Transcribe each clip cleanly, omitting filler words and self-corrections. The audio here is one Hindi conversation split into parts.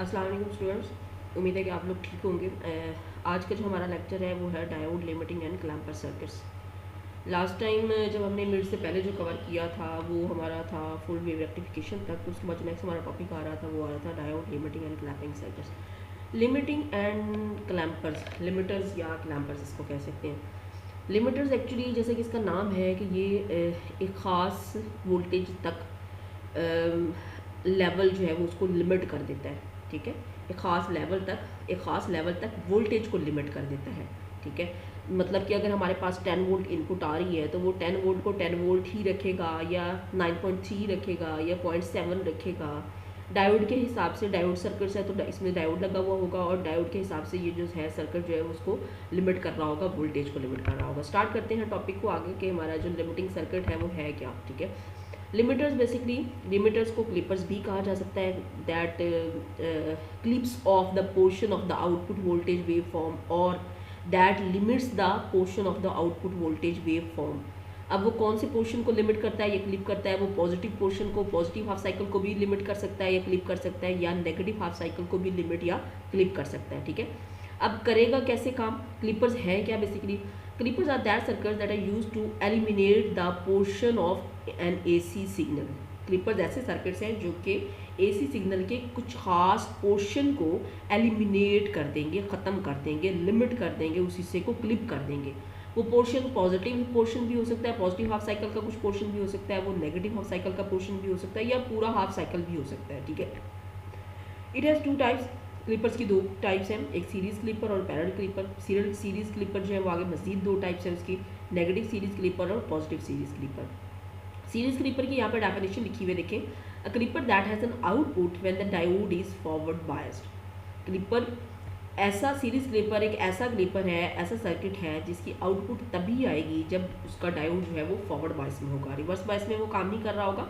अस्सलाम वालेकुम स्टूडेंट्स, उम्मीद है कि आप लोग ठीक होंगे। आज का जो हमारा लेक्चर है वो है diode limiting and clamper circuits. Last time जब हमने मिड से पहले जो कवर किया था वो हमारा था फुल वेव रेक्टिफिकेशन तक। उसके बाद जो नेक्स्ट हमारा टॉपिक आ रहा था वो आ रहा था diode limiting and clamping circuits. Limiting and clampers, limiters या क्लैम्पर्स इसको कह सकते हैं। लिमिटर्स एक्चुअली जैसे कि इसका नाम है कि ये एक ख़ास वोल्टेज तक लेवल जो है वो उसको लिमिट कर देता है। ठीक है, एक ख़ास लेवल तक वोल्टेज को लिमिट कर देता है। ठीक है, मतलब कि अगर हमारे पास 10 वोल्ट इनपुट आ रही है तो वो 10 वोल्ट को 10 वोल्ट ही रखेगा या 9.3 रखेगा या 0.7 रखेगा। डायोड के हिसाब से, डायोड सर्किट है तो इसमें डायोड लगा हुआ होगा और डायोड के हिसाब से ये जो है सर्किट जो है उसको लिमिट कर रहा होगा, वोल्टेज को लिमिट कर रहा होगा। स्टार्ट करते हैं टॉपिक को आगे के, हमारा जो लिमिटिंग सर्किट है वो है क्या। ठीक है, लिमिटर्स बेसिकली, लिमिटर्स को क्लिपर्स भी कहा जा सकता है। That clips off the portion of the output voltage wave form और that limits the portion of the output voltage wave form. अब वो कौन से पोर्शन को लिमिट करता है, ये क्लिप करता है। वो पॉजिटिव पोर्शन को, पॉजिटिव हाफ साइकिल को भी लिमिट कर सकता है या क्लिप कर सकता है, या नेगेटिव हाफ साइकिल को भी लिमिट या क्लिप कर सकता है। ठीक है, अब करेगा कैसे काम, क्लिपर्स है क्या basically. Clippers are that circuits that are used to eliminate the portion of an AC signal. Clippers ऐसे सर्किट्स हैं जो कि AC सिग्नल के कुछ खास पोर्शन को एलिमिनेट कर देंगे, ख़त्म कर देंगे, लिमिट कर देंगे, उस हिस्से को क्लिप कर देंगे। वो पोर्शन पॉजिटिव पोर्शन भी हो सकता है, पॉजिटिव हाफ साइकिल का कुछ पोर्शन भी हो सकता है, वो नेगेटिव हाफ साइकिल का पोर्शन भी हो सकता है, या पूरा हाफ साइकिल भी हो सकता है। ठीक है, इट हैज़ टू टाइप्स। क्लिपर्स की दो टाइप्स हैं, एक सीरीज क्लिपर और पैरेलल क्लिपर। सीरीज क्लिपर जो है वो आगे मजीद दो टाइप्स हैं उसकी, नेगेटिव सीरीज क्लिपर और positive series clipper. Series clipper की यहाँ पर डेफिनेशन लिखी हुई देखें, a clipper that has an output when the diode is forward biased. Clipper ऐसा, सीरीज क्लिपर एक ऐसा क्लिपर है, ऐसा सर्किट है जिसकी आउटपुट तभी आएगी जब उसका डायोड जो है वो फॉरवर्ड बायस में होगा। रिवर्स बायस में वो काम नहीं कर रहा होगा,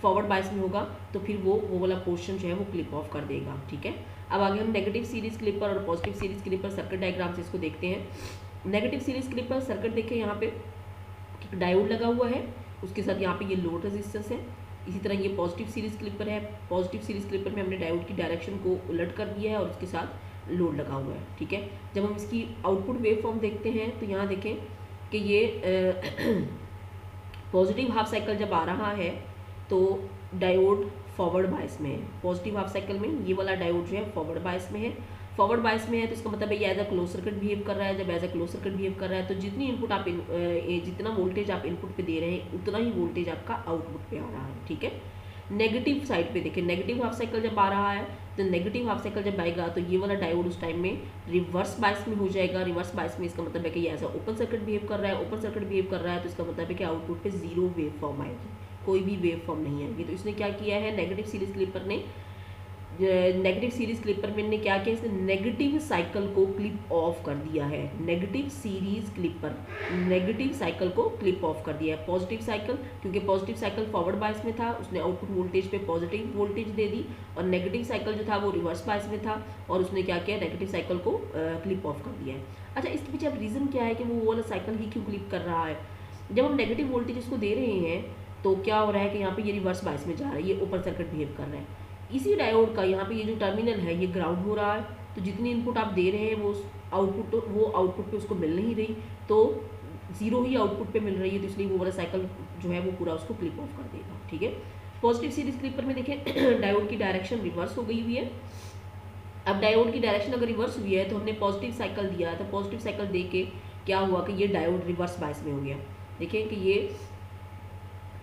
फॉरवर्ड बायस में होगा तो फिर वो वाला पोर्शन जो है वो क्लिप ऑफ कर देगा। ठीक है, अब आगे हम नेगेटिव सीरीज क्लिपर और positive series clipper circuit diagram से इसको देखते हैं। नेगेटिव सीरीज क्लिपर सर्किट देखें, यहाँ पे डायोड लगा हुआ है, उसके साथ यहाँ पे ये लोड रेजिस्टेंस है। इसी तरह ये पॉजिटिव सीरीज क्लिपर है, पॉजिटिव सीरीज क्लिपर में हमने डायोड की डायरेक्शन को उलट कर दिया है और उसके साथ लोड लगा हुआ है। ठीक है, जब हम इसकी आउटपुट वेव फॉर्म देखते हैं तो यहाँ देखें कि ये पॉजिटिव हाफ साइकिल जब आ रहा है तो डायोड फॉरवर्ड बायस में है। पॉजिटिव हाफ साइकिल में ये वाला डायोड जो है फॉरवर्ड बायस में है। फॉरवर्ड बायस में है तो इसका मतलब है ये as a close circuit behave कर रहा है। जब as a close circuit behave कर रहा है तो जितनी इनपुट आप जितना वोल्टेज आप इनपुट पे दे रहे हैं उतना ही वोल्टेज आपका आउटपुट पे आ रहा है। ठीक है, नेगेटिव साइड पे देखें, नेगेटिव हाफ साइकिल जब आ रहा है तो नेगेटिव हाफ साइकिल जब आएगा तो ये वाला डायोड उस टाइम में रिवर्स बायस में हो जाएगा। रिवर्स बायस में इसका मतलब है कि ये ऐसा ओपन सर्किट बिहेव कर रहा है। ओपन सर्किट बिहेव कर रहा है तो इसका मतलब है कि आउटपुट पे जीरो वेव फॉर्म आएगी, कोई भी वेव फॉर्म नहीं आएगी। तो इसने क्या किया है, नेगेटिव सीरीज क्लिपर ने, नेगेटिव सीरीज क्लिपर में ने क्या किया, इसने नेगेटिव साइकिल को क्लिप ऑफ कर दिया है। Negative series clipper negative cycle को क्लिप ऑफ कर दिया है। पॉजिटिव साइकिल, क्योंकि पॉजिटिव साइकिल फॉरवर्ड बायस में था, उसने आउटपुट वोल्टेज पे पॉजिटिव वोल्टेज दे दी, और नेगेटिव साइकिल जो था वो रिवर्स बायस में था और उसने क्या किया, नेगेटिव साइकिल को क्लिप ऑफ कर दिया है। अच्छा, इसके पीछे अब रीज़न क्या है कि वो वाला साइकिल ही क्यों क्लिप कर रहा है। जब हम नेगेटिव वोल्टेज इसको दे रहे हैं तो क्या हो रहा है कि यहाँ पे ये रिवर्स बायस में जा रहा है, ये ओपन सर्किट बिहेव कर रहा है। इसी डायोड का यहाँ पे ये जो टर्मिनल है ये ग्राउंड हो रहा है, तो जितनी इनपुट आप दे रहे हैं वो आउटपुट पे उसको मिल नहीं रही, तो जीरो ही आउटपुट पे मिल रही है, तो इसलिए वो वाला साइकिल जो है वो पूरा उसको क्लिप ऑफ कर देगा। ठीक है, पॉजिटिव सीरीज क्लिपर में देखें डायोड की डायरेक्शन रिवर्स हो गई हुई है। अब डायोड की डायरेक्शन अगर रिवर्स हुई है तो हमने पॉजिटिव साइकिल दिया, तो पॉजिटिव साइकिल दे के क्या हुआ कि ये डायोड रिवर्स बायस में हो गया। देखिए कि ये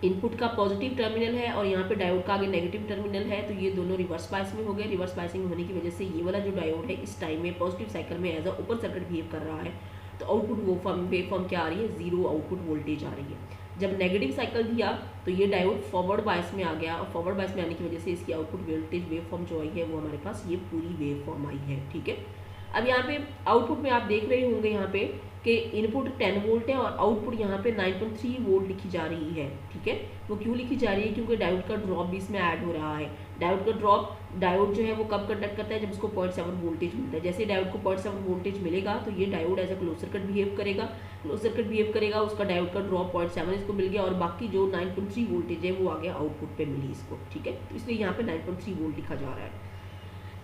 इनपुट का पॉजिटिव टर्मिनल है और यहाँ पे डायोड का आगे नेगेटिव टर्मिनल है, तो ये दोनों रिवर्स बायस में हो गए। रिवर्स बायसिंग होने की वजह से ये वाला जो डायोड है इस टाइम में पॉजिटिव साइकिल में as a open circuit behave कर रहा है, तो आउटपुट वेव फॉर्म क्या आ रही है, जीरो आउटपुट वोल्टेज आ रही है। जब नेगेटिव साइकिल दिया तो ये डायोड फॉरवर्ड बायस में आ गया, और फॉरवर्ड बायस में आने की वजह से इसकी आउटपुट वोल्टेज वेव फॉर्म जो आई है वो हमारे पास ये पूरी वेव फॉर्म आई है। ठीक है, अब यहाँ पे आउटपुट में आप देख रहे होंगे यहाँ पे कि इनपुट 10 वोल्ट है और आउटपुट यहाँ पे 9.3 वोल्ट लिखी जा रही है। ठीक है, वो क्यों लिखी जा रही है, क्योंकि डायोड का ड्रॉप भी इसमें ऐड हो रहा है। डायोड का ड्रॉप, डायोड जो है वो कब कंडक्ट करता है, जब उसको 0.7 वोल्टेज मिलता है। जैसे डायोड को 0.7 वोल्टेज मिलेगा तो ये diode as a close circuit behave करेगा। क्लोज सर्किट बिहेव करेगा, उसका डायोड का ड्रॉप 0.7 इसको मिल गया और बाकी जो 9.3 वोल्टेज है वो आगे आउटपुट पे मिली इसको। ठीक है, तो इसलिए यहाँ पे 9.3 वोल्ट लिखा जा रहा है।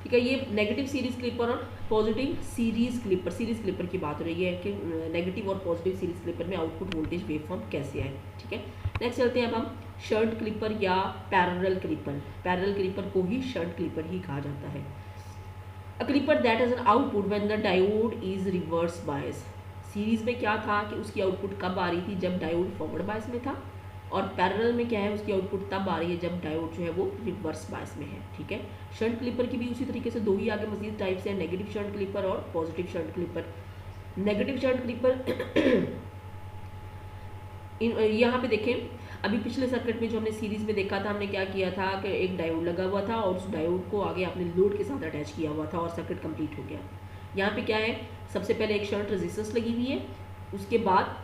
ठीक है। ये नेगेटिव सीरीज क्लिपर और पॉजिटिव सीरीज क्लिपर की बात हो रही है कि नेगेटिव और पॉजिटिव सीरीज क्लिपर में आउटपुट वोल्टेज वेवफॉर्म कैसे आए, ठीक है। नेक्स्ट चलते हैं अब हम शंट क्लिपर या पैरेलल क्लिपर को ही शंट क्लिपर ही कहा जाता है। A clipper that has an output when the diode is reverse bias. Series में क्या था कि उसकी आउटपुट कब आ रही थी, जब डायोड फॉरवर्ड बायस में था, और पैरेलल में क्या है, उसकी आउटपुट तब आ रही है जब डायोड जो है वो रिवर्स बायस में है, ठीक है। शंट क्लिपर की भी उसी तरीके से दो ही आगे मजीद टाइप्स हैं, नेगेटिव शंट क्लिपर और positive shunt clipper. Negative shunt clipper यहाँ पे देखें, अभी पिछले सर्किट में जो हमने सीरीज में देखा था, हमने क्या किया था कि एक डायोड लगा हुआ था और उस डायोड को आगे आपने लोड के साथ अटैच किया हुआ था और सर्किट कंप्लीट हो गया। यहाँ पे क्या है, सबसे पहले एक शंट रेजिस्टेंस लगी हुई है, उसके बाद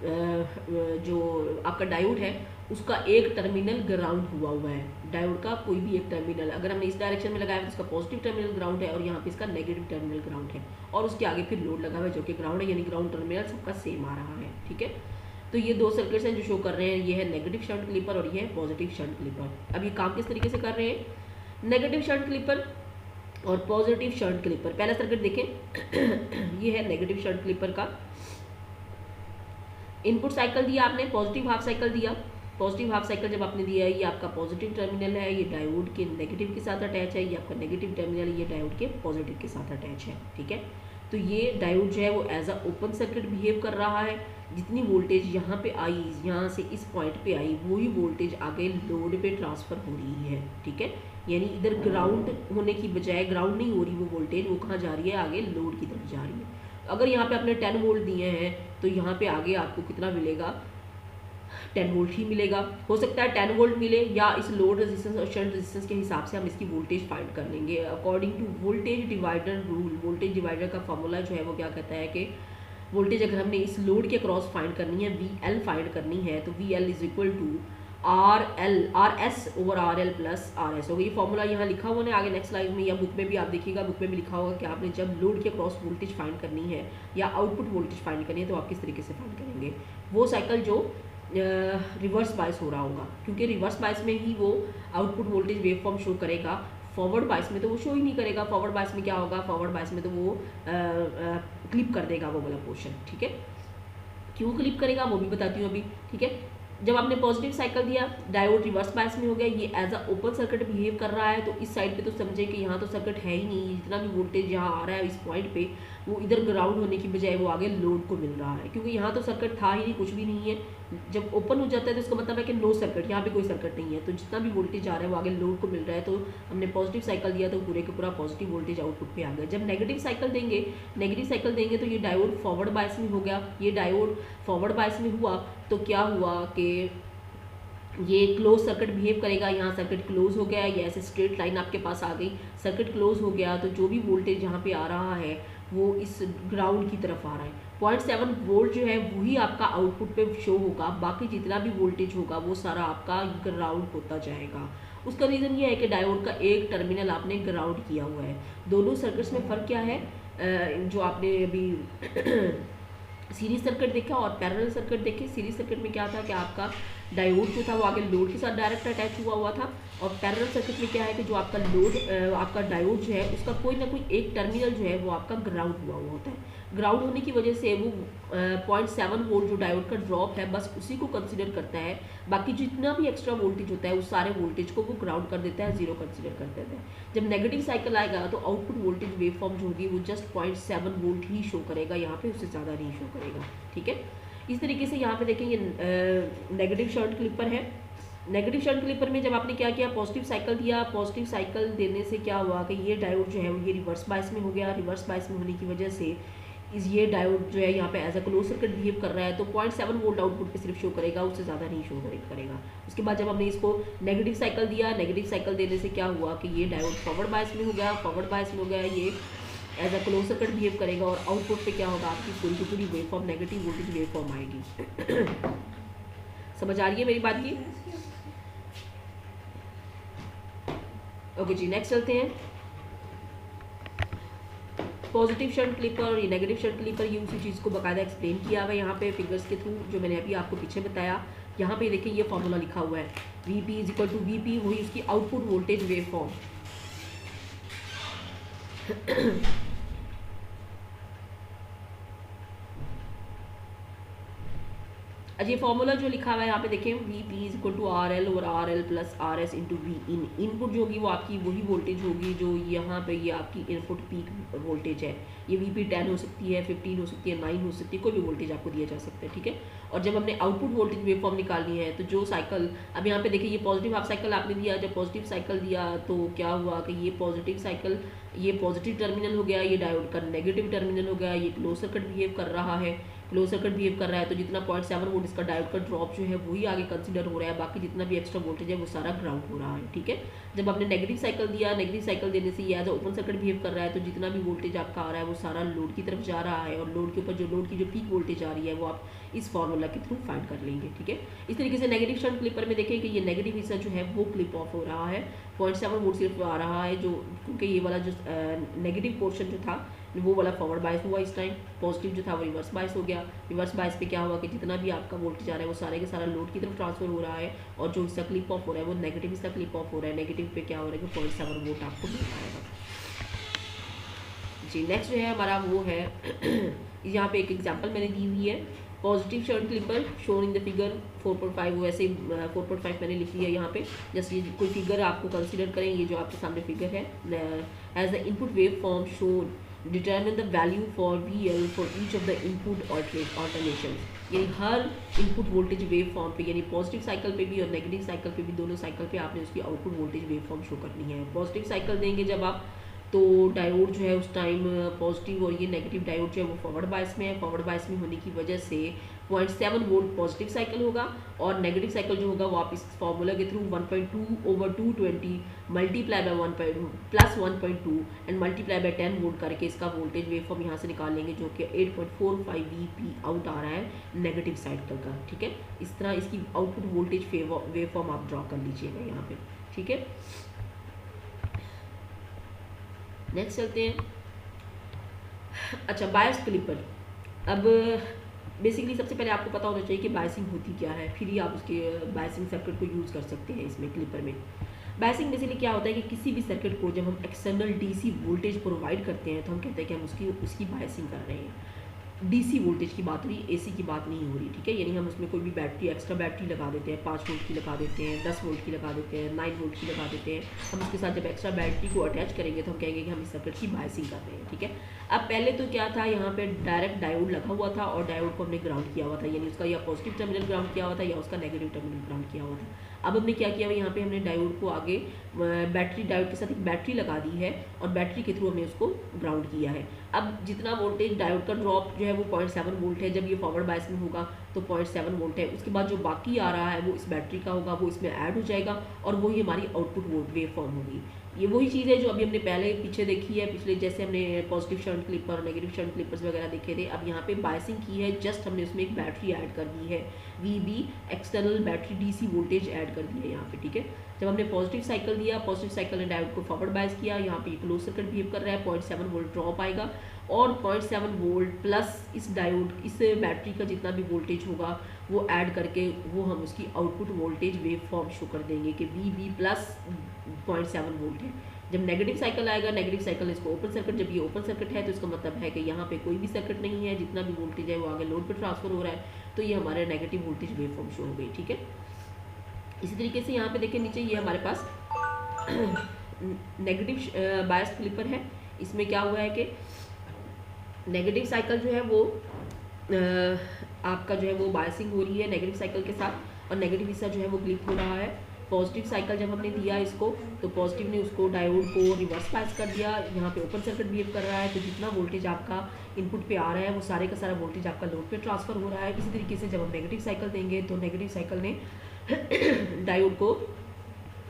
जो आपका डायोड है उसका एक टर्मिनल ग्राउंड हुआ है। डायोड का कोई भी एक टर्मिनल, अगर हमने इस डायरेक्शन में लगाया तो उसका पॉजिटिव टर्मिनल ग्राउंड है और यहाँ पे इसका नेगेटिव टर्मिनल ग्राउंड है, और उसके आगे फिर लोड लगा हुआ है जो कि ग्राउंड है, यानी ग्राउंड टर्मिनल सबका सेम आ रहा है, ठीक है। तो ये दो सर्किट्स हैं जो शो कर रहे हैं, ये है नेगेटिव शंट क्लिपर और ये है पॉजिटिव शंट क्लिपर। अब ये काम किस तरीके से कर रहे हैं, नेगेटिव शंट क्लिपर और पॉजिटिव शंट क्लिपर। पहला सर्किट देखें ये है नेगेटिव शंट क्लिपर का। इनपुट साइकिल दिया आपने, पॉजिटिव हाफ साइकिल दिया। पॉजिटिव हाफ साइकिल जब आपने दिया है, ये आपका पॉजिटिव टर्मिनल है, ये डायोड के नेगेटिव के साथ अटैच है, ये आपका नेगेटिव टर्मिनल है, ये डायोड के पॉजिटिव के साथ अटैच है, ठीक है। तो ये डायोड जो है वो as a open circuit behave कर रहा है। जितनी वोल्टेज यहाँ पे आई, यहाँ से इस पॉइंट पे आई, वही वोल्टेज आगे लोड पे ट्रांसफ़र हो रही है, ठीक है। यानी इधर ग्राउंड होने की बजाय, ग्राउंड नहीं हो रही वो वोल्टेज, वो कहाँ जा रही है, आगे लोड की तरफ जा रही है। अगर यहाँ पे आपने 10 वोल्ट दिए हैं तो यहाँ पे आगे आपको कितना मिलेगा, 10 वोल्ट ही मिलेगा। हो सकता है 10 वोल्ट मिले, या इस लोड रेजिस्टेंस और शंट रेजिस्टेंस के हिसाब से हम इसकी वोल्टेज फाइंड कर लेंगे according to voltage divider rule. Voltage divider का फॉर्मूला जो है वो क्या कहता है कि वोल्टेज अगर हमने इस लोड के क्रॉस फाइंड करनी है, VL फाइंड करनी है, तो VL is equal to RS over RL plus RS होगा। ये फॉर्मूला यहाँ लिखा हुआ है आगे नेक्स्ट स्लाइड में, या बुक में भी आप देखिएगा, बुक में भी लिखा होगा कि आपने जब लोड के क्रॉस वोल्टेज फाइंड करनी है या आउटपुट वोल्टेज फाइंड करनी है तो आप किस तरीके से फाइंड करेंगे। वो साइकिल जो रिवर्स बायस हो रहा होगा, क्योंकि रिवर्स बायस में ही वो output voltage wave form show करेगा, फॉरवर्ड बायस में तो वो शो ही नहीं करेगा। फॉरवर्ड बायस में क्या होगा, फॉरवर्ड बायस में तो वो क्लिप कर देगा वो वाला पोर्शन, ठीक है। क्यों क्लिप करेगा वो भी बताती हूँ अभी, ठीक है। जब आपने पॉजिटिव साइकिल दिया, डायोड रिवर्स बायस में हो गया, ये as a open circuit behave कर रहा है, तो इस साइड पे तो समझे कि यहाँ तो सर्किट है ही नहीं, जितना भी वोल्टेज यहाँ आ रहा है इस पॉइंट पे वो इधर ग्राउंड होने की बजाय वो आगे लोड को मिल रहा है, क्योंकि यहाँ तो सर्किट था ही नहीं, कुछ भी नहीं है। जब ओपन हो जाता है तो इसका मतलब है कि नो सर्किट, यहाँ पे कोई सर्किट नहीं है, तो जितना भी वोल्टेज आ रहा है वो आगे लोड को मिल रहा है। तो हमने पॉजिटिव साइकिल दिया तो पूरे के पूरा पॉजिटिव वोल्टेज आउटपुट पे आ गया। जब नेगेटिव साइकिल देंगे तो ये डायोड फॉरवर्ड बायस में हो गया। ये डायोड फॉरवर्ड बायस में हुआ तो क्या हुआ कि ये क्लोज सर्किट बिहेव करेगा। यहाँ सर्किट क्लोज हो गया, ये ऐसे स्ट्रेट लाइन आपके पास आ गई, सर्किट क्लोज हो गया, तो जो भी वोल्टेज यहाँ पे आ रहा है वो इस ग्राउंड की तरफ आ रहा है। 0.7 वोल्ट जो है वही आपका आउटपुट पे शो होगा, बाकी जितना भी वोल्टेज होगा वो सारा आपका ग्राउंड होता जाएगा। उसका रीज़न ये है कि डायोड का एक टर्मिनल आपने ग्राउंड किया हुआ है। दोनों सर्किट्स में फ़र्क क्या है, जो आपने अभी सीरीज सर्किट देखा और पैरेलल सर्किट देखे। सीरीज सर्किट में क्या था कि आपका डायोड जो था वो आगे लोड के साथ डायरेक्ट अटैच हुआ था, और पैरेलल सर्किट में क्या है कि जो आपका लोड आपका डायोड जो है उसका कोई ना कोई एक टर्मिनल जो है वो आपका ग्राउंड हुआ होता है। ग्राउंड होने की वजह से वो 0.7 वोल्ट जो डायोड का ड्रॉप है बस उसी को कंसिडर करता है, बाकी जितना भी एक्स्ट्रा वोल्टेज होता है उस सारे वोल्टेज को वो ग्राउंड कर देता है, जीरो कंसिडर कर देता है। जब नेगेटिव साइकिल आएगा तो आउटपुट वोल्टेज वेव फॉर्म जो होगी वो जस्ट 0.7 वोल्ट ही शो करेगा, यहाँ पे उससे ज़्यादा नहीं शो करेगा, ठीक है। इस तरीके से यहाँ पे देखेंगे नेगेटिव शंट क्लिपर है। नेगेटिव शंट क्लिपर में जब आपने क्या किया, पॉजिटिव साइकिल दिया, पॉजिटिव साइकिल देने से क्या हुआ कि ये डायोड जो है वो ये रिवर्स बायस में हो गया। रिवर्स बायस में होने की वजह से ये डायोड जो है यहाँ पे as a close circuit behave कर रहा है, तो 0.7 वोल्ट आउटपुट पे सिर्फ शो करेगा, उससे ज़्यादा नहीं शो करेगा। उसके बाद जब हमने इसको नेगेटिव साइकिल दिया, नेगेटिव साइकिल देने से क्या हुआ कि ये डायोड फॉरवर्ड बायस में हो गया, फॉरवर्ड बायस में हो गया, ये as a close circuit behave करेगा, और आउटपुट पे क्या होगा, आपकी पूरी की पूरी wave form negative voltage wave form आएगी। समझ आ रही है मेरी बात की? ओके जी, नेक्स्ट चलते हैं। पॉजिटिव शंट क्लिपर और ये नेगेटिव शंट क्लिपर, ये उसी चीज़ को बाकायदा एक्सप्लेन किया हुआ है यहाँ पे फिगर्स के थ्रू, जो मैंने अभी आपको पीछे बताया। यहाँ पे देखिए ये फॉर्मूला लिखा हुआ है, VP is equal to VP, वही उसकी आउटपुट वोल्टेज वेव फॉर्म। अच्छा, ये फॉर्मूला जो लिखा हुआ है यहाँ पे देखें, V P is equal to R L over R L plus R S into V in. Input जो होगी वो आपकी वही वोल्टेज होगी जो यहाँ पे ये आपकी इनपुट पीक वोल्टेज है। ये वी पी 10 हो सकती है, 15 हो सकती है, 9 हो सकती है, कोई भी वोल्टेज आपको दिया जा सकता है, ठीक है। और जब हमने आउटपुट वोल्टेज वेव फॉर्म निकालनी है तो जो साइकिल, अब यहाँ पे देखिए ये पॉजिटिव हाफ साइकिल आपने दिया, जब पॉजिटिव साइकिल दिया तो क्या हुआ कि ये पॉजिटिव साइकिल, ये पॉजिटिव टर्मिनल हो गया, ये डायोड का नेगेटिव टर्मिनल हो गया, ये क्लोज सर्किट बिहेव कर रहा है, क्लोज सर्किट बिहेव कर रहा है, तो जितना 0.7 वोल्ट इसका डायोड का ड्रॉप जो है वही आगे कंसीडर हो रहा है, बाकी जितना भी एक्स्ट्रा वोल्टेज है वो सारा ग्राउंड हो रहा है, ठीक है। जब आपने नेगेटिव साइकिल दिया, नेगेटिव साइकिल देने से ये एज ओपन सर्किट बिहेव कर रहा है, तो जितना भी वोल्टेज आपका आ रहा है वो सारा लोड की तरफ जा रहा है, और लोड के ऊपर जो लोड की जो पीक वोल्टेज आ रही है वो आप इस फॉर्मूला के थ्रू फाइंड कर लेंगे, ठीक है। इस तरीके से नेगेटिव शंट क्लिपर में देखें कि ये नेगेटिव हिस्सा जो है वो क्लिप ऑफ हो रहा है, 0.7 वोल्ट सिर्फ आ रहा है, जो क्योंकि ये वाला जो नेगेटिव पोर्शन जो था वो वाला फॉरवर्ड बायस हुआ इस टाइम, पॉजिटिव जो था वो रिवर्स बायस हो गया। रिवर्स बायस पे क्या हुआ कि जितना भी आपका वोल्टेज आ रहा है वो सारे के सारा लोड की तरफ ट्रांसफर हो रहा है, और जो हिस्सा क्लिप ऑफ हो रहा है वो नेगेटिव हिस्सा क्लिप ऑफ हो रहा है। नेगेटिव पे क्या हो रहा है कि 0.7 वोल्ट आपको मिल पाएगा जी। नेक्स्ट जो है हमारा वो है यहाँ पे एक एग्जांपल मैंने दी हुई है, positive shunt clipper shown in the figure 4.5, वैसे 4.5 मैंने लिख लिया है यहाँ पे, जस्ट ये कोई फिगर आपको कंसीडर करें, ये जो आपके सामने फिगर है, as the input wave form shown determine the value for V L for each of the input alternation. यानी हर इनपुट वोल्टेज वेव फॉर्म पे, यानी पॉजिटिव साइकिल पे भी और नेगेटिव साइकिल पे भी, दोनों साइकिल पे आपने उसकी output voltage wave form show करनी है। पॉजिटिव साइकिल देंगे जब आप, तो डायोड जो है उस टाइम पॉजिटिव, और ये नेगेटिव डायोड जो है वो फॉरवर्ड बायस में है, फॉरवर्ड बायस में होने की वजह से 0.7 वोल्ट पॉजिटिव साइकिल होगा, और नेगेटिव साइकिल जो होगा वो आप इस फॉर्मूला के through 1.2/220 multiply by 1.2 and multiply by 10 volt करके इसका वोल्टेज वेव फॉर्म यहाँ से निकाल लेंगे, जो कि 8.45 वी आउट आ रहा है नेगेटिव साइकिल का, ठीक है। इस तरह इसकी आउटपुट वोल्टेज वेव फॉर्म आप ड्रॉ कर लीजिएगा यहाँ पे, ठीक है। नेक्स्ट चलते हैं। अच्छा, बायस क्लिपर। अब बेसिकली सबसे पहले आपको पता होना चाहिए कि बायसिंग होती क्या है, फिर ही आप उसके बायसिंग सर्किट को यूज़ कर सकते हैं इसमें क्लिपर में। बायसिंग बेसिकली क्या होता है कि किसी भी सर्किट को जब हम एक्सटर्नल डीसी वोल्टेज प्रोवाइड करते हैं तो हम कहते हैं कि हम उसकी बायसिंग कर रहे हैं। डीसी वोल्टेज की बात हो रही, एसी की बात नहीं हो रही, ठीक है। यानी हम उसमें कोई भी बैटरी, एक्स्ट्रा बैटरी लगा देते हैं, 5 वोल्ट की लगा देते हैं, 10 वोल्ट की लगा देते हैं, 9 वोल्ट की लगा देते हैं। हम उसके साथ जब एक्स्ट्रा बैटरी को अटैच करेंगे तो हम कहेंगे कि हम इस सर्किट की बायसिंग कर रहे हैं, ठीक है। अब पहले तो क्या था, यहाँ पे डायरेक्ट डायोड लगा हुआ था और डायोड को हमने ग्राउंड किया हुआ था, यानी उसका या पॉजिटिव टर्मिनल ग्राउंड किया हुआ था या उसका नेगेटिव टर्मिनल ग्राउंड किया हुआ था। अब हमने क्या किया, यहाँ पे हमने डायोड को आगे बैटरी, डायोड के साथ एक बैटरी लगा दी है और बैटरी के थ्रू हमने उसको ग्राउंड किया है। अब जितना वोल्टेज डायोड का ड्रॉप जो है वो 0.7 वोल्ट है, जब ये फॉरवर्ड बायस में होगा तो 0.7 वोल्ट है। उसके बाद जो बाकी आ रहा है वो इस बैटरी का होगा, वो इसमें ऐड हो जाएगा और वही हमारी आउटपुट वेव फॉर्म होगी। ये वही चीज़ है जो अभी हमने पहले पीछे देखी है, पिछले जैसे हमने positive shunt clipper, negative shunt Clippers वगैरह देखे थे। अब यहाँ पे बायसिंग की है, जस्ट हमने उसमें एक बैटरी ऐड कर दी है, VB external battery DC voltage add कर दी है यहाँ पे, ठीक है। जब हमने पॉजिटिव साइकिल दिया, पॉजिटिव साइकिल ने डायोड को फॉरवर्ड बायस किया, यहाँ पे क्लोज सर्किट बिहेव कर रहा है, 0.7 वोल्ट ड्रॉप आएगा और 0.7 वोल्ट प्लस इस डायोड, इस बैटरी का जितना भी वोल्टेज होगा वो ऐड करके वो हम उसकी output voltage wave form show कर देंगे कि वी प्लस 0.7 वोल्ट है। जब नेगेटिव साइकिल आएगा, नेगेटिव साइकिल इसको ओपन सर्किट, जब ये ओपन सर्किट है तो इसका मतलब है कि यहाँ पे कोई भी सर्किट नहीं है, जितना भी वोल्टेज है वो आगे लोड पे ट्रांसफर हो रहा है, तो ये हमारे negative voltage wave form show हो गई, ठीक है। इसी तरीके से यहाँ पे देखिए नीचे ये हमारे पास नेगेटिव बायस क्लिपर है। इसमें क्या हुआ है कि नेगेटिव साइकिल जो है वो आपका जो है वो बायसिंग हो रही है नेगेटिव साइकिल के साथ, और नेगेटिव हिस्सा जो है वो क्लिप हो रहा है। पॉजिटिव साइकिल जब हमने दिया इसको, तो पॉजिटिव ने उसको डायोड को रिवर्स बायस कर दिया, यहाँ पे ओपन सर्किट बिहेव कर रहा है, तो जितना वोल्टेज आपका इनपुट पे आ रहा है वो सारे का सारा वोल्टेज आपका लोड पे ट्रांसफर हो रहा है। इसी तरीके से जब हम नेगेटिव साइकिल देंगे तो नेगेटिव साइकिल ने डायोड को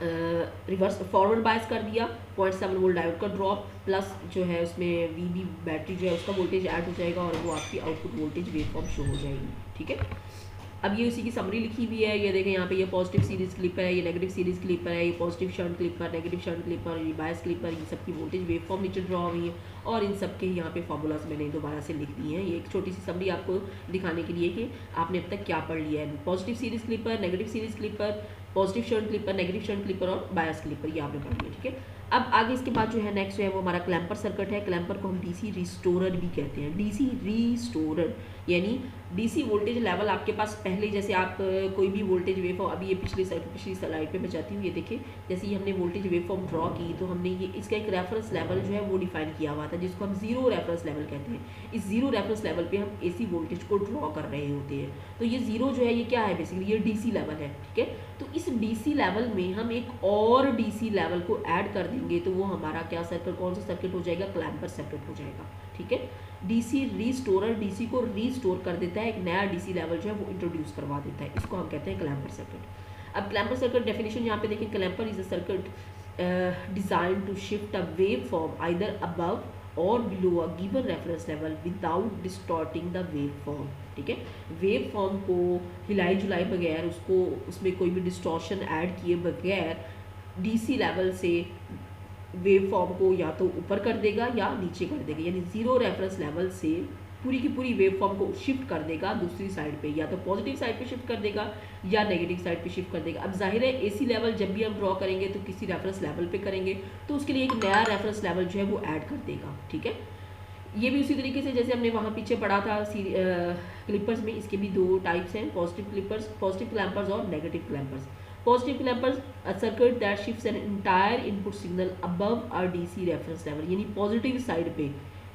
रिवर्स फॉरवर्ड बायस कर दिया, 0.7 वोल्ट डायोड का ड्रॉप प्लस जो है उसमें वीबी बैटरी जो है उसका वोल्टेज ऐड हो जाएगा और वो आपकी output voltage wave form show हो जाएगी, ठीक है। अब ये उसी की समरी लिखी हुई है, ये देखें यहाँ पे ये पॉजिटिव सीरीज क्लिपर है, ये नेगेटिव सीरीज क्लिपर है, ये positive shunt clipper, negative shunt clipper, ये बायस क्लिपर, ये सबकी वोल्टेज वेव फॉर्म नीचे ड्रॉ हुई है और इन सब के यहाँ पे फॉर्मूलाज मैंने दोबारा से लिख दिए हैं। ये एक छोटी सी समरी आपको दिखाने के लिए कि आपने अब तक क्या पढ़ लिया है। Positive series clipper, negative series clipper, positive shunt clipper, negative shunt clipper और बायस क्लिपर, ये आपने पढ़ लिया, ठीक है। अब आगे इसके बाद जो है नेक्स्ट जो है वो हमारा क्लैम्पर सर्किट है। क्लैम्पर को हम डीसी रिस्टोरर भी कहते हैं। डीसी रिस्टोरर यानी डीसी वोल्टेज लेवल आपके पास पहले, जैसे आप कोई भी वोल्टेज वेवफॉर्म, अभी ये पिछली स्लाइड पे मैं जाती हूँ, ये देखिए जैसे ही हमने वोल्टेज वेवफॉर्म ड्रॉ की तो हमने ये इसका एक रेफरेंस लेवल जो है वो डिफाइन किया हुआ था, जिसको हम जीरो रेफरेंस लेवल कहते हैं। इस जीरो रेफरेंस लेवल पे हम एसी वोल्टेज को ड्रॉ कर रहे होते हैं। तो ये जीरो जो है ये क्या है, बेसिकली ये डीसी लेवल है, ठीक है। तो इस डीसी लेवल में हम एक और डीसी लेवल को ऐड कर देंगे तो वो हमारा क्या सर्किट, कौन सा सर्किट हो जाएगा, क्लैम्पर सर्किट हो जाएगा, ठीक है। डीसी रिस्टोरर डीसी को रिस्टोर कर देता है, एक नया डीसी लेवल जो है वो इंट्रोड्यूस करवा देता है, इसको हम कहते हैं क्लैम्पर सर्किट। अब क्लैम्पर सर्किट डेफिनेशन यहाँ पे देखिए, clamper is a circuit design to shift a waveform either above or below a given reference level without distorting the waveform, ठीक है। वेव फॉर्म को हिलाई जुलाई बगैर, उसको उसमें कोई भी डिस्टॉर्शन ऐड किए बगैर डीसी लेवल से वेव फॉर्म को या तो ऊपर कर देगा या नीचे कर देगा, यानी जीरो रेफरेंस लेवल से पूरी की पूरी वेव फॉर्म को शिफ्ट कर देगा दूसरी साइड पे, या तो पॉजिटिव साइड पे शिफ्ट कर देगा या नेगेटिव साइड पे शिफ्ट कर देगा। अब जाहिर है एसी लेवल जब भी हम ड्रॉ करेंगे तो किसी रेफरेंस लेवल पे करेंगे तो उसके लिए एक नया रेफरेंस लेवल जो है वो ऐड कर देगा, ठीक है। ये भी उसी तरीके से जैसे हमने वहाँ पीछे पढ़ा था क्लिपर्स में, इसके भी दो टाइप्स हैं, पॉजिटिव क्लैम्पर्स और negative क्लैम्पर्स। Positive clampers, a circuit that shifts an entire input signal above a DC reference level, यानी पॉजिटिव साइड पे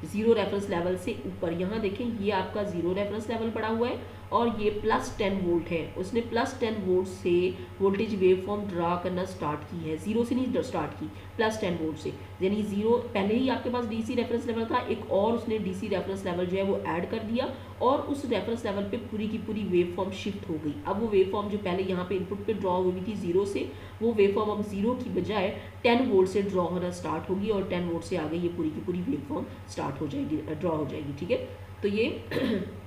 जीरो रेफरेंस लेवल से ऊपर। यहाँ देखें ये आपका जीरो रेफरेंस लेवल पड़ा हुआ है और ये +10 वोल्ट है, उसने +10 वोल्ट से वोल्टेज वेव फॉर्म ड्रा करना स्टार्ट की है, जीरो से नहीं स्टार्ट की, +10 वोल्ट से, यानी जीरो पहले ही आपके पास डीसी रेफरेंस लेवल था, एक और उसने डीसी रेफरेंस लेवल जो है वो ऐड कर दिया और उस रेफरेंस लेवल पे पूरी की पूरी वेव फॉर्म शिफ्ट हो गई। अब वो वेव फॉर्म जो पहले यहाँ पे इनपुट पे ड्रॉ हुई थी जीरो से, वो वेव फॉर्म अब जीरो की बजाय 10 वोल्ट से ड्रॉ होना स्टार्ट होगी और 10 वोल्ट से आगे ये पूरी की पूरी वेव फॉर्म स्टार्ट हो जाएगी, ड्रॉ हो जाएगी, ठीक है। तो ये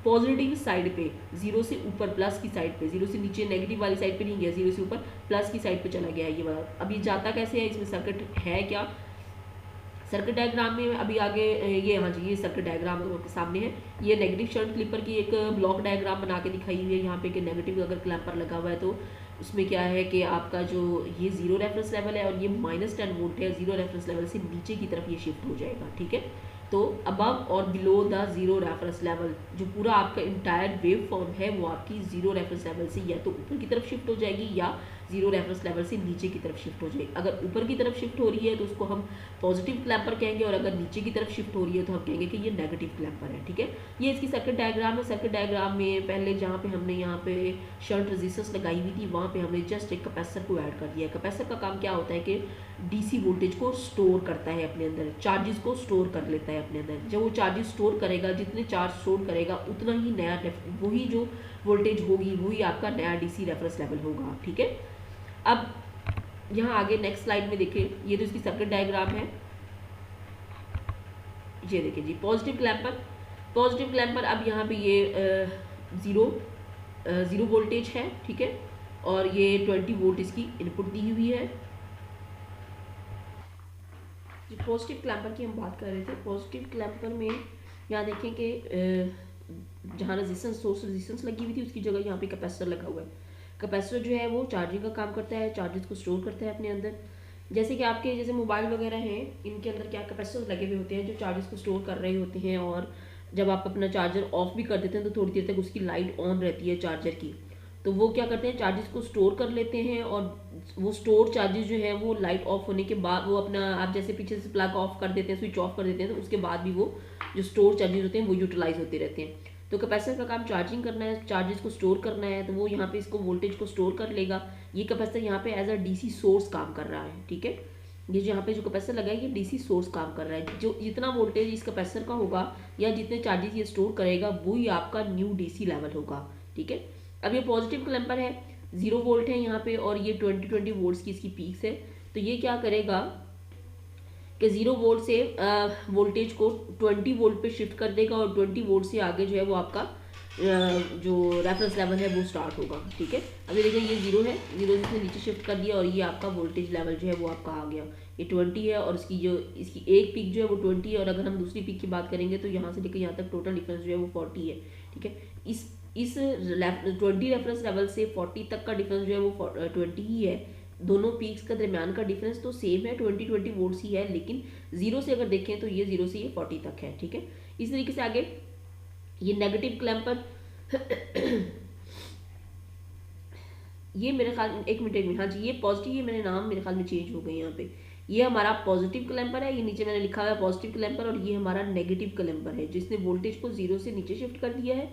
पॉजिटिव साइड पे जीरो से ऊपर प्लस की साइड पे, जीरो से नीचे नेगेटिव वाली साइड पे नहीं गया, जीरो से ऊपर प्लस की साइड पे चला गया है ये वाला। अब ये जाता कैसे है, इसमें सर्किट है क्या, सर्किट डायग्राम में अभी आगे ये, हाँ जी ये सर्किट डायग्राम सामने है, ये नेगेटिव शंट क्लिपर की एक ब्लॉक डायग्राम बना के दिखाई हुई है यहाँ पे कि नेगेटिव अगर क्लैम्पर लगा हुआ है तो उसमें क्या है कि आपका जो ये जीरो रेफरेंस लेवल है और ये -10 वोल्ट है, जीरो रेफरेंस लेवल से नीचे की तरफ ये शिफ्ट हो जाएगा, ठीक है। तो above or below the zero reference level, जो पूरा आपका इंटायर वेव फॉर्म है वो आपकी जीरो रेफरेंस लेवल से या तो ऊपर की तरफ शिफ्ट हो जाएगी या जीरो रेफरेंस लेवल से नीचे की तरफ शिफ्ट हो जाएगी। अगर ऊपर की तरफ शिफ्ट हो रही है तो उसको हम पॉजिटिव क्लैम्पर कहेंगे और अगर नीचे की तरफ शिफ्ट हो रही है तो हम कहेंगे कि ये नेगेटिव क्लैम्पर है, ठीक है। ये इसकी सर्किट डायग्राम है। सर्किट डायग्राम में पहले जहाँ पे हमने यहाँ पे शंट रेजिस्टेंस लगाई हुई थी वहाँ पे हमने जस्ट एक कैपेसिटर को ऐड कर दिया। कैपेसिटर का काम क्या होता है कि डीसी वोल्टेज को स्टोर करता है अपने अंदर, चार्जेस को स्टोर कर लेता है अपने अंदर। जब वो चार्जेस स्टोर करेगा, जितने चार्ज स्टोर करेगा उतना ही नया वही जो वोल्टेज होगी वही आपका नया डीसी रेफरेंस लेवल होगा, ठीक है। अब यहाँ आगे नेक्स्ट स्लाइड में देखिए, ये तो इसकी सर्किट डायग्राम है, ये देखिए जी पॉजिटिव क्लैम्पर। अब यहाँ पे ये जीरो वोल्टेज है, ठीक है, और ये 20 वोल्ट इसकी इनपुट दी हुई है। पॉजिटिव क्लैम्पर की हम बात कर रहे थे। पॉजिटिव क्लैम्पर में यहाँ देखें कि जहाँ सोर्स रेजिस्टेंस लगी हुई थी उसकी जगह यहाँ पे कैपेसिटर लगा हुआ है। कैपेसिटर जो है वो चार्जिंग का काम करता है, चार्जेस को स्टोर करता है अपने अंदर। जैसे कि आपके जैसे मोबाइल वगैरह हैं, इनके अंदर क्या कैपेसिटर लगे हुए होते हैं जो चार्जेस को स्टोर कर रहे होते हैं, और जब आप अपना चार्जर ऑफ भी कर देते हैं तो थोड़ी देर तक उसकी लाइट ऑन रहती है चार्जर की, तो वो क्या करते हैं चार्जेस को स्टोर कर लेते हैं और वो स्टोर चार्जेस जो है वो लाइट ऑफ होने के बाद वो अपना, आप जैसे पीछे से प्लग ऑफ कर देते हैं, स्विच ऑफ कर देते हैं, तो उसके बाद भी वो जो स्टोर चार्जेस होते हैं वो यूटिलाइज होते रहते हैं। तो कैपेसिटर का काम चार्जिंग करना है, चार्जेस को स्टोर करना है, तो वो यहाँ पे इसको वोल्टेज को स्टोर कर लेगा। ये कैपेसिटर यहाँ पे एज अ डीसी सोर्स काम कर रहा है, ठीक है। ये यहाँ पे जो कैपेसिटर लगा है ये डीसी सोर्स काम कर रहा है। जो जितना वोल्टेज इस कैपेसिटर का होगा या जितने चार्जेस ये स्टोर करेगा वही आपका न्यू डीसी लेवल होगा, ठीक है। अब ये पॉजिटिव क्लैम्पर है, 0 वोल्ट है यहाँ पे और ये 20 वोल्ट्स की इसकी पीक्स है। तो ये क्या करेगा कि 0 वोल्ट से वोल्टेज को 20 वोल्ट पे शिफ्ट कर देगा और 20 वोल्ट से आगे जो है वो आपका जो रेफरेंस लेवल है वो स्टार्ट होगा, ठीक है। अभी देखिए ये 0 है, 0 से नीचे शिफ्ट कर दिया और ये आपका वोल्टेज लेवल जो है वो आपका आ गया, ये 20 है और इसकी एक पीक जो है वो 20 है। और अगर हम दूसरी पीक की बात करेंगे तो यहाँ से लेकर यहाँ तक टोटल डिफरेंस जो है वो 40 है, ठीक है। इस 20 रेफरेंस लेवल से 40 तक का डिफरेंस जो है वो 20 ही है, दोनों पीक्स का दरमियान का डिफरेंस तो सेम है, 20 वोल्ट्स ही है, लेकिन जीरो से अगर देखें तो ये 0 से ये 40 तक है, ठीक है। इस तरीके से आगे ये नेगेटिव क्लैम्पर ये मेरे ख्याल में एक मिनट हाँ जी, ये पॉजिटिव, ये मेरे नाम मेरे ख्याल में चेंज हो गए यहाँ पे। ये हमारा पॉजिटिव क्लैम्पर है, ये नीचे मैंने लिखा हुआ है पॉजिटिव क्लैम्पर, और ये हमारा नेगेटिव क्लैम्पर है जिसने वोल्टेज को जीरो से नीचे शिफ्ट कर दिया है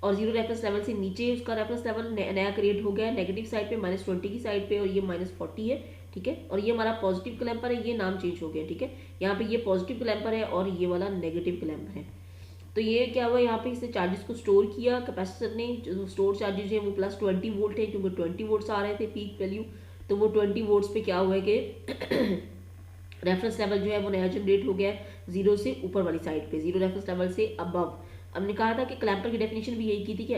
और जीरो रेफरेंस लेवल से नीचे उसका रेफरेंस लेवल नया क्रिएट हो गया है नेगेटिव साइड पे -20 की साइड पे, और ये -40 है, ठीक है। और ये हमारा पॉजिटिव क्लैम्पर है, ये नाम चेंज हो गया, ठीक है। यहाँ पे ये पॉजिटिव क्लैम्पर है और ये वाला नेगेटिव क्लैम्पर है। तो ये क्या हुआ, यहाँ पे इसने चार्जेस को स्टोर किया, कैपेसिटर ने जो स्टोर चार्जेस है वो +20 वोल्ट है, क्योंकि 20 वोल्ट्स आ रहे थे पीक वैल्यू, तो वो 20 वोल्ट्स पे क्या हुआ है कि रेफरेंस लेवल जो है वो नया जनरेट हो गया जीरो से ऊपर वाली साइड पे, जीरो रेफरेंस लेवल से अबव। हमने कहा था कि क्लैम्पर की डेफिनेशन भी यही की थी कि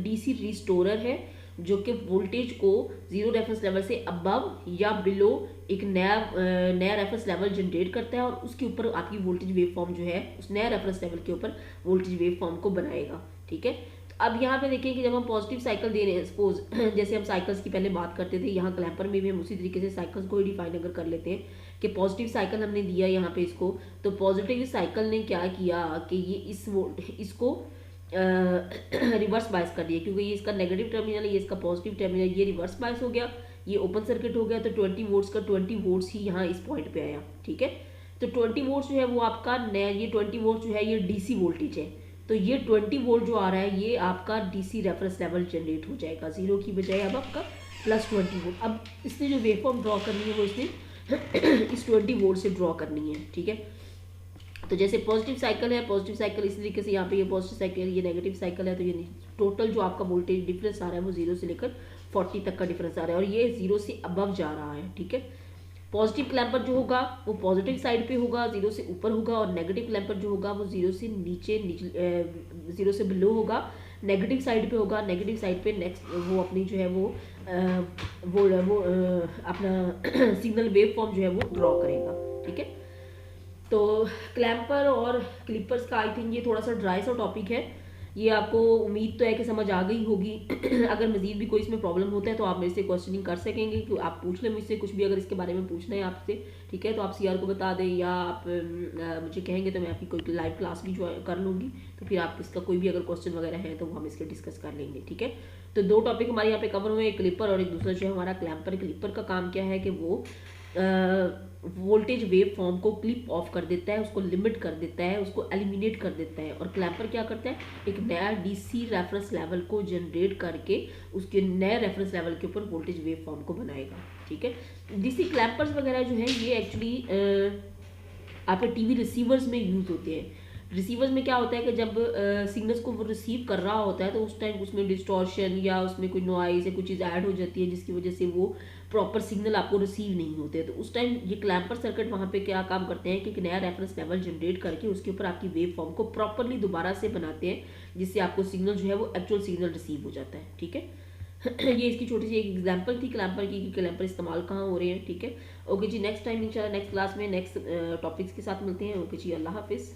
डीसी रिस्टोरर है जो कि वोल्टेज को जीरो रेफरेंस लेवल से अबव या बिलो एक नया रेफरेंस लेवल जनरेट करता है और उसके ऊपर आपकी वोल्टेज वेव फॉर्म जो है उस नया रेफरेंस लेवल के ऊपर वोल्टेज वेव फॉर्म को बनाएगा, ठीक है। तो अब यहाँ पे देखें कि जब हम पॉजिटिव साइकिल दे रहे हैं, सपोज जैसे हम साइकिल्स की पहले बात करते थे, यहाँ क्लैम्पर में भी हम उसी तरीके से साइकिल्स को ही डिफाइन अगर कर लेते हैं कि पॉजिटिव साइकिल हमने दिया यहाँ पे इसको, तो पॉजिटिव साइकिल ने क्या किया कि ये इसको रिवर्स बायस कर दिया, क्योंकि ये इसका नेगेटिव टर्मिनल है, ये इसका पॉजिटिव टर्मिनल, ये रिवर्स बायस हो गया, ये ओपन सर्किट हो गया, तो 20 वोल्ट्स का 20 वोल्ट्स ही यहाँ इस पॉइंट पे आया, ठीक है। तो 20 वोल्ट्स जो है वो आपका नया, ये 20 वोल्ट्स जो है ये डीसी वोल्टेज है, तो ये 20 वोल्ट जो आ रहा है ये आपका डीसी रेफरेंस लेवल जनरेट हो जाएगा, जीरो की बजाय अब आपका +20 वोल्ट। अब इसने जो वेवफॉर्म ड्रॉ करनी है वो इसने इस 20 वोल्ट से ड्रॉ करनी है, ठीक है। तो जैसे पॉजिटिव साइकिल है, पॉजिटिव साइकिल इस तरीके से यहाँ पे ये पॉजिटिव साइकिल, ये नेगेटिव साइकिल है, तो ये टोटल जो आपका वोल्टेज डिफरेंस आ रहा है वो 0 से लेकर 40 तक का डिफरेंस आ रहा है, और ये 0 से अबव जा रहा है, ठीक है। पॉजिटिव क्लैम्पर जो होगा वो पॉजिटिव साइड पे होगा, 0 से ऊपर होगा, और नेगेटिव क्लैम्पर जो होगा वो 0 से नीचे 0 से बिलो होगा, नेगेटिव साइड पे होगा। नेगेटिव साइड पे नेक्स्ट वो अपनी जो है वो अपना सिग्नल वेव फॉर्म जो है वो ड्रॉ करेगा, ठीक है। तो क्लैम्पर और क्लिपर्स का आई थिंक ये थोड़ा सा ड्राई सा टॉपिक है, ये आपको उम्मीद तो है कि समझ आ गई होगी। अगर मजीद भी कोई इसमें प्रॉब्लम होता है तो आप मेरे से क्वेश्चनिंग कर सकेंगे, कि आप पूछ लें मुझसे कुछ भी अगर इसके बारे में पूछना है आपसे, ठीक है। तो आप सीआर को बता दें या आप मुझे कहेंगे तो मैं आपकी कोई लाइव क्लास भी ज्वाइन कर लूँगी, तो फिर आप इसका कोई भी अगर क्वेश्चन वगैरह है तो वो हम इसके डिस्कस कर लेंगे, ठीक है। तो दो टॉपिक हमारे यहाँ पे कवर हुए, एक क्लिपर और एक दूसरा जो है हमारा क्लैम्पर। क्लिपर का काम क्या है कि वो वोल्टेज वेव फॉर्म को क्लिप ऑफ कर देता है, उसको लिमिट कर देता है, उसको एलिमिनेट कर देता है, और क्लैम्पर क्या करता है, एक नया डीसी रेफरेंस लेवल को जनरेट करके उसके नए रेफरेंस लेवल के ऊपर वोल्टेज वेव फॉर्म को बनाएगा, ठीक है। डीसी क्लैम्पर्स वगैरह जो है ये एक्चुअली आपके टीवी रिसीवर्स में यूज़ होते हैं। रिसीवर्स में क्या होता है कि जब सिग्नल्स को वो रिसीव कर रहा होता है तो उस टाइम उसमें डिस्टॉर्शन या उसमें कोई नॉइज़ या कोई चीज़ ऐड हो जाती है जिसकी वजह से वो प्रॉपर सिग्नल आपको रिसीव नहीं होते, तो उस टाइम ये क्लैम्पर सर्किट वहाँ पे क्या काम करते हैं कि एक नया रेफरेंस लेवल जनरेट करके उसके ऊपर आपकी वेव फॉर्म को प्रॉपरली दोबारा से बनाते हैं, जिससे आपको सिग्नल जो है वो एक्चुअल सिग्नल रिसीव हो जाता है, ठीक है। ये इसकी छोटी सी एक एग्जांपल थी क्लैम्पर की, क्लैम्पर इस्तेमाल कहाँ हो रहे हैं, ठीक है। ओके जी, नेक्स्ट टाइम इंशाल्लाह नेक्स्ट क्लास में नेक्स्ट टॉपिक्स के साथ मिलते हैं। ओके जी, अल्लाह हाफिज़।